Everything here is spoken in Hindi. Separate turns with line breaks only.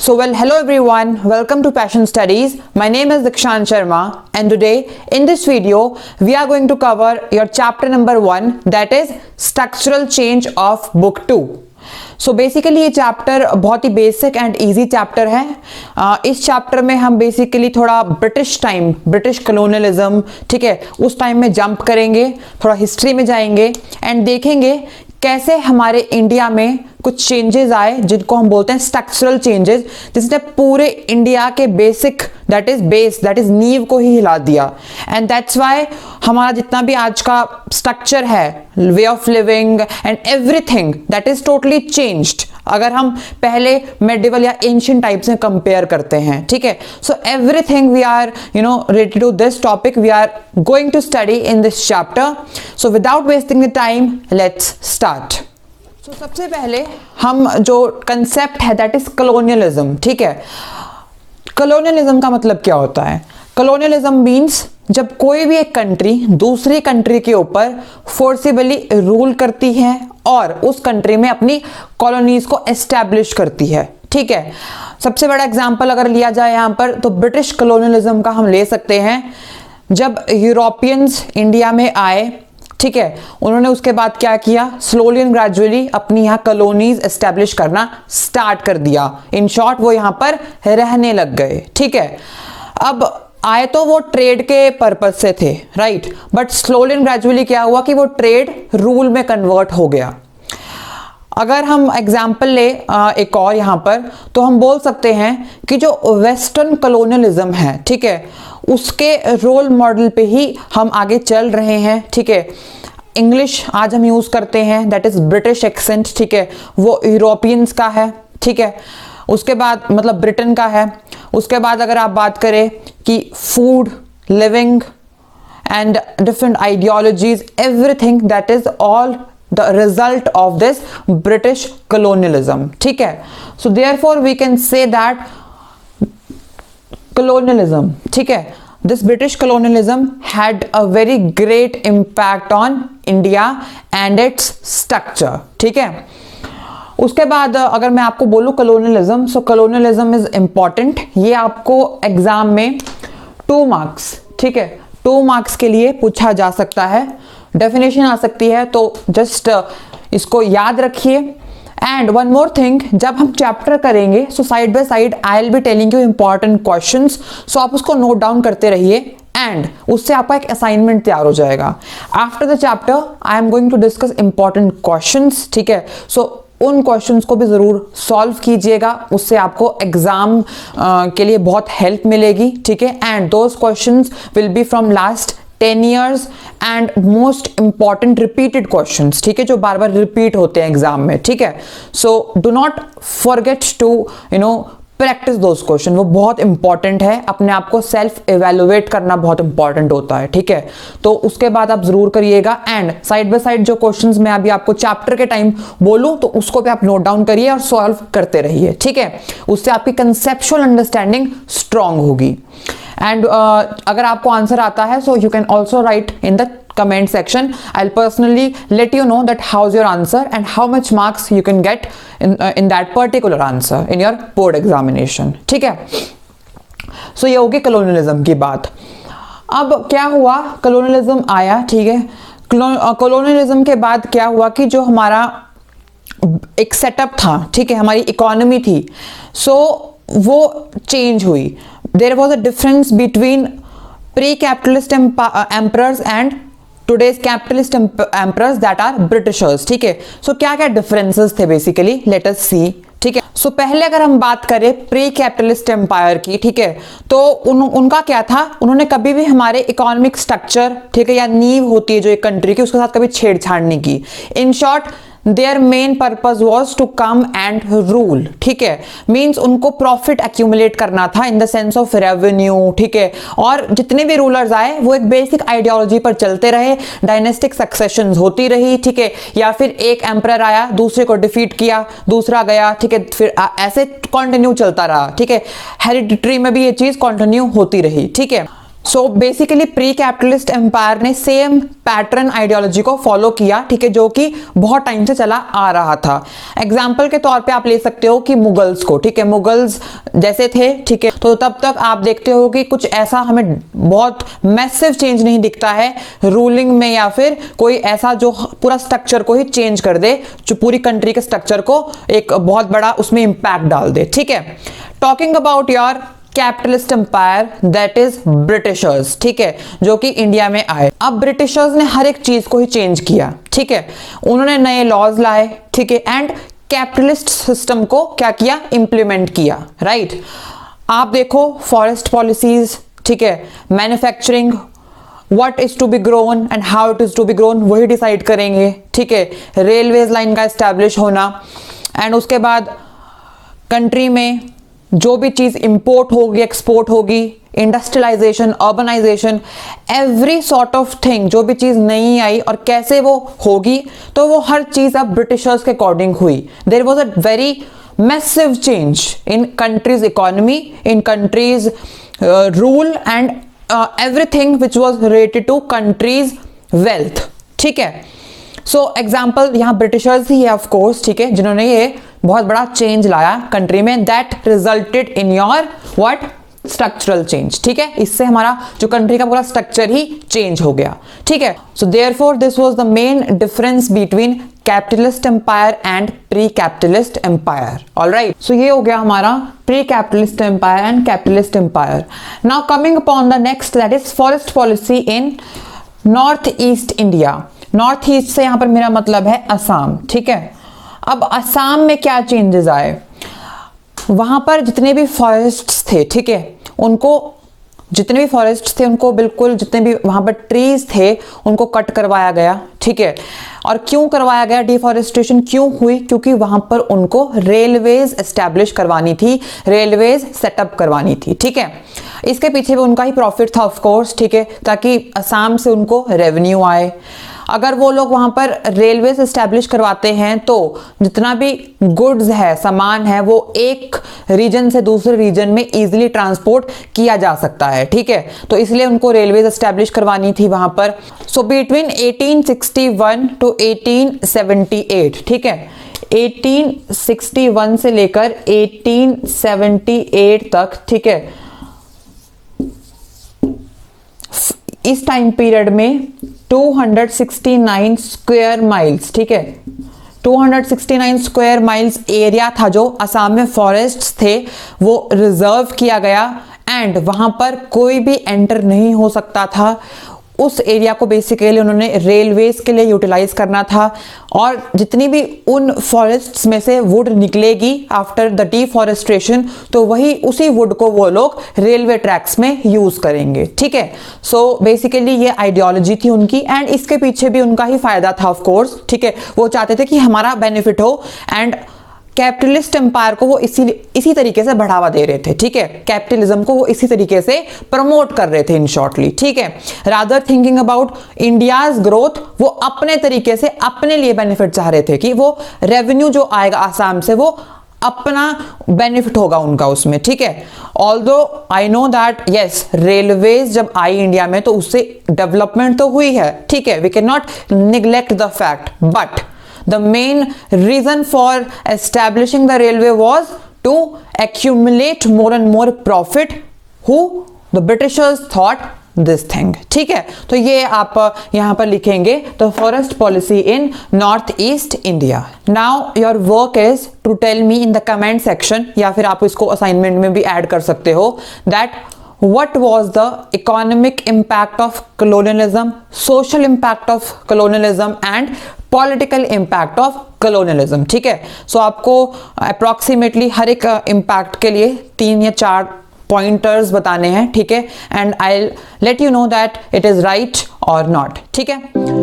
So well, hello everyone, welcome to Passion Studies. My name is Dikshant Sharma and today in this video we are going to cover your chapter number 1, that is structural change of book 2. So basically ये चैप्टर बहुत ही बेसिक एंड इजी चैप्टर है. इस चैप्टर में हम बेसिकली थोड़ा ब्रिटिश कलोनियलिज्म, ठीक है, उस टाइम में जंप करेंगे, थोड़ा हिस्ट्री में जाएंगे एंड देखेंगे कैसे हमारे इंडिया में कुछ चेंजेस आए जिनको हम बोलते हैं स्ट्रक्चरल चेंजेस, जिसने पूरे इंडिया के बेसिक दैट इज नींव को ही हिला दिया. एंड दैट्स वाई हमारा जितना भी आज का स्ट्रक्चर है, way of living and everything that is totally changed अगर हम पहले मेडिवल या एंशिएंट टाइप से कंपेयर करते हैं. ठीक है, so everything we are related to this topic we are going to study in this chapter. So without wasting the time let's start. तो सबसे पहले हम जो कंसेप्ट है दैट इज कलोनियलिज्म. ठीक है, कलोनियलिज्म का मतलब क्या होता है? कलोनियलिज्म मीन्स जब कोई भी एक कंट्री दूसरी कंट्री के ऊपर फोर्सिबली रूल करती है और उस कंट्री में अपनी कॉलोनीज को एस्टैब्लिश करती है. ठीक है, सबसे बड़ा एग्जांपल अगर लिया जाए यहाँ पर तो ब्रिटिश कलोनियलिज्म का हम ले सकते हैं. जब यूरोपियंस इंडिया में आए, ठीक है, उन्होंने उसके बाद क्या किया, स्लोली एंड ग्रेजुअली अपनी यहाँ कॉलोनीज एस्टैब्लिश करना स्टार्ट कर दिया. इन शॉर्ट वो यहाँ पर रहने लग गए. ठीक है, अब आए तो वो ट्रेड के पर्पज से थे, right, but slowly and gradually क्या हुआ कि वो ट्रेड रूल में कन्वर्ट हो गया. अगर हम एग्जाम्पल ले एक और यहाँ पर तो हम बोल सकते हैं कि जो वेस्टर्न कलोनियलिज्म है, ठीक है, उसके रोल मॉडल पे ही हम आगे चल रहे हैं. ठीक है, इंग्लिश आज हम यूज करते हैं दैट इज ब्रिटिश एक्सेंट. ठीक है, वो यूरोपियंस का है. ठीक है, उसके बाद मतलब ब्रिटेन का है. उसके बाद अगर आप बात करें कि food, living and different ideologies, everything that is all the result of this British colonialism. ठीक है, so therefore we can say that colonialism, ठीक है, this British colonialism had a very great impact on India and its structure. ठीक है, उसके बाद अगर मैं आपको बोलूं colonialism, so colonialism is important. ये आपको एग्जाम में 2 मार्क्स, ठीक है, 2 मार्क्स के लिए पूछा जा सकता है. डेफिनेशन आ सकती है, तो जस्ट इसको याद रखिए. एंड वन मोर थिंग, जब हम चैप्टर करेंगे so side by side I will be telling you important questions, so आप उसको नोट डाउन करते रहिए एंड उससे आपका एक असाइनमेंट तैयार हो जाएगा. After the chapter I am going to discuss important questions. ठीक है, सो उन क्वेश्चंस को भी ज़रूर सॉल्व कीजिएगा, उससे आपको एग्जाम के लिए बहुत हेल्प मिलेगी. ठीक है, and those questions will be from last 10 years and most important repeated questions. ठीक है, जो बार बार रिपीट होते हैं एग्जाम में. ठीक है, so do not forget to practice those questions. वो बहुत इंपॉर्टेंट है, अपने आप को सेल्फ एवेलुएट करना बहुत इंपॉर्टेंट होता है. ठीक है, तो उसके बाद आप जरूर करिएगा. एंड साइड बाय साइड जो क्वेश्चंस मैं अभी आपको चैप्टर के टाइम बोलूं तो उसको भी आप नोट डाउन करिए और सॉल्व करते रहिए. ठीक है, उससे आपकी कंसेप्चुअल अंडरस्टैंडिंग स्ट्रांग होगी. एंड अगर आपको आंसर आता है so you can also right in the comment section. I'll personally let you know that how's your answer and how much marks you can get in that particular answer in your board examination. ठीक है, so ये होगी colonialism की बात. अब क्या हुआ, colonialism आया. ठीक है, colonialism के बाद क्या हुआ कि जो हमारा एक सेटअप था, ठीक है, हमारी इकोनॉमी थी, so वो चेंज हुई. There was a difference between pre-capitalist emperors and today's capitalist emperors that are Britishers. ठीक है, so क्या क्या differences थे basically, let us see. ठीक है, so पहले अगर हम बात करें प्री कैपिटलिस्ट एम्पायर की, ठीक है, तो उनका क्या था, उन्होंने कभी भी हमारे इकोनॉमिक स्ट्रक्चर, ठीक है, या नींव होती है जो एक कंट्री की, उसके साथ कभी छेड़छाड़ नहीं की. In short their main purpose was to come and rule. ठीक है, मीन्स उनको प्रॉफिट एक्यूमुलेट करना था in the sense of revenue. ठीक है, और जितने भी रूलर्स आए वो एक बेसिक आइडियोलॉजी पर चलते रहे, डायनेस्टिक सक्सेशन होती रही. ठीक है, या फिर एक एम्परर आया, दूसरे को डिफीट किया, दूसरा गया. ठीक है, फिर ऐसे कंटिन्यू चलता रहा. ठीक है, हेरिडिटरी में भी ये चीज कंटिन्यू होती रही. ठीक है, so basically pre capitalist empire ने सेम पैटर्न आइडियोलॉजी को फॉलो किया, ठीक है, जो कि बहुत टाइम से चला आ रहा था। एग्जाम्पल के तौर पे आप ले सकते हो कि मुगल्स को, ठीक है, मुगल्स जैसे थे, ठीक है, तो तब तक आप देखते हो कि कुछ ऐसा हमें बहुत मैसिव चेंज नहीं दिखता है रूलिंग में, या फिर कोई ऐसा जो पूरा स्ट्रक्चर को ही चेंज कर दे, जो पूरी कंट्री के स्ट्रक्चर को एक बहुत बड़ा उसमें इंपैक्ट डाल दे, ठीक है। Talking about your capitalist empire, that is Britishers, ठीक है, जो कि इंडिया में आए। अब ब्रिटिशर्स ने हर एक चीज को ही चेंज किया, ठीक है, उन्होंने नए लॉज लाए, ठीक है, एंड कैपिटलिस्ट सिस्टम को क्या किया, इंप्लीमेंट किया, राइट। आप देखो फॉरेस्ट पॉलिसीज, ठीक है, manufacturing, what is to be grown and how it is to be grown वही डिसाइड करेंगे, ठीक है। रेलवेज लाइन का एस्टैब्लिश होना, एंड उसके बाद कंट्री में जो भी चीज इंपोर्ट होगी, एक्सपोर्ट होगी, industrialisation, urbanisation, every sort of thing, जो भी चीज नहीं आई और कैसे वो होगी, तो वो हर चीज अब ब्रिटिशर्स के अकॉर्डिंग हुई। There was a very massive change in country's economy, in country's rule and everything which was related to country's wealth, ठीक है। सो एग्जाम्पल यहाँ ब्रिटिशर्स ही है ऑफ कोर्स, ठीक है, जिन्होंने ये बहुत बड़ा चेंज लाया कंट्री में, that resulted in your what, structural change, ठीक है। इससे हमारा जो कंट्री का पूरा स्ट्रक्चर ही चेंज हो गया, ठीक है। So therefore this was the main difference between capitalist empire and pre capitalist empire, alright. So ये हो गया हमारा pre capitalist empire and capitalist empire. Now coming upon the next, that is forest policy in north east India. North east से यहां पर मेरा मतलब है असम, ठीक है। अब असम में क्या चेंजेस आए, वहां पर जितने भी फॉरेस्ट्स थे, ठीक है, उनको जितने भी फॉरेस्ट थे उनको बिल्कुल, जितने भी वहां पर ट्रीज थे उनको कट करवाया गया, ठीक है। और क्यों करवाया गया, डिफॉरेस्टेशन क्यों हुई, क्योंकि वहां पर उनको रेलवेज एस्टैब्लिश करवानी थी, रेलवेज सेटअप करवानी थी, ठीक है। इसके पीछे भी उनका ही प्रॉफिट था ऑफ कोर्स, ठीक है, ताकि असम से उनको रेवेन्यू आए। अगर वो लोग वहां पर रेलवेज एस्टैब्लिश करवाते हैं तो जितना भी गुड्स है, सामान है, वो एक रीजन से दूसरे रीजन में इजीली ट्रांसपोर्ट किया जा सकता है, ठीक है। तो इसलिए उनको रेलवेज एस्टैब्लिश करवानी थी वहां पर। सो बिटवीन 1861 टू 1878, ठीक है, 1861 से लेकर 1878 तक, ठीक है, इस टाइम पीरियड में 269 स्क्वायर माइल्स, ठीक है, 269 स्क्वायर माइल्स एरिया था जो असम में फॉरेस्ट्स थे वो रिजर्व किया गया, एंड वहां पर कोई भी एंटर नहीं हो सकता था। उस एरिया को बेसिकली उन्होंने रेलवेज के लिए यूटिलाइज करना था, और जितनी भी उन फॉरेस्ट्स में से वुड निकलेगी आफ्टर द डिफॉरेस्टेशन, तो वही उसी वुड को वो लोग रेलवे ट्रैक्स में यूज करेंगे, ठीक है। सो बेसिकली ये आइडियोलॉजी थी उनकी, एंड इसके पीछे भी उनका ही फायदा था ऑफ कोर्स, ठीक है। वो चाहते थे कि हमारा बेनिफिट हो, एंड कैपिटलिस्ट एम्पायर को वो इसी तरीके से बढ़ावा दे रहे थे, ठीक है। कैपिटलिज्म को वो इसी तरीके से प्रमोट कर रहे थे इन शॉर्टली, ठीक है। Rather thinking about India's growth, वो अपने तरीके से अपने लिए बेनिफिट चाह रहे थे कि वो रेवेन्यू जो आएगा आसाम से वो अपना बेनिफिट होगा उनका उसमें, ठीक है। Although I know that yes, railways जब आई इंडिया में तो उससे डेवलपमेंट तो हुई है, ठीक है, we can not neglect the fact, but the main reason for establishing the railway was to accumulate more and more profit, who the Britishers thought this thing, ठीक है। तो ये आप यहां पर लिखेंगे the forest policy in north east India. Now your work is to tell me in the comment section, या फिर आप इसको assignment में भी ऐड कर सकते हो, that what was the economic impact of colonialism, social impact of colonialism and political impact of colonialism, ठीक है। सो आपको अप्रोक्सीमेटली हर एक इम्पैक्ट के लिए 3 या 4 पॉइंटर्स बताने हैं, ठीक है, and I let you know that it is right और नॉट, ठीक है।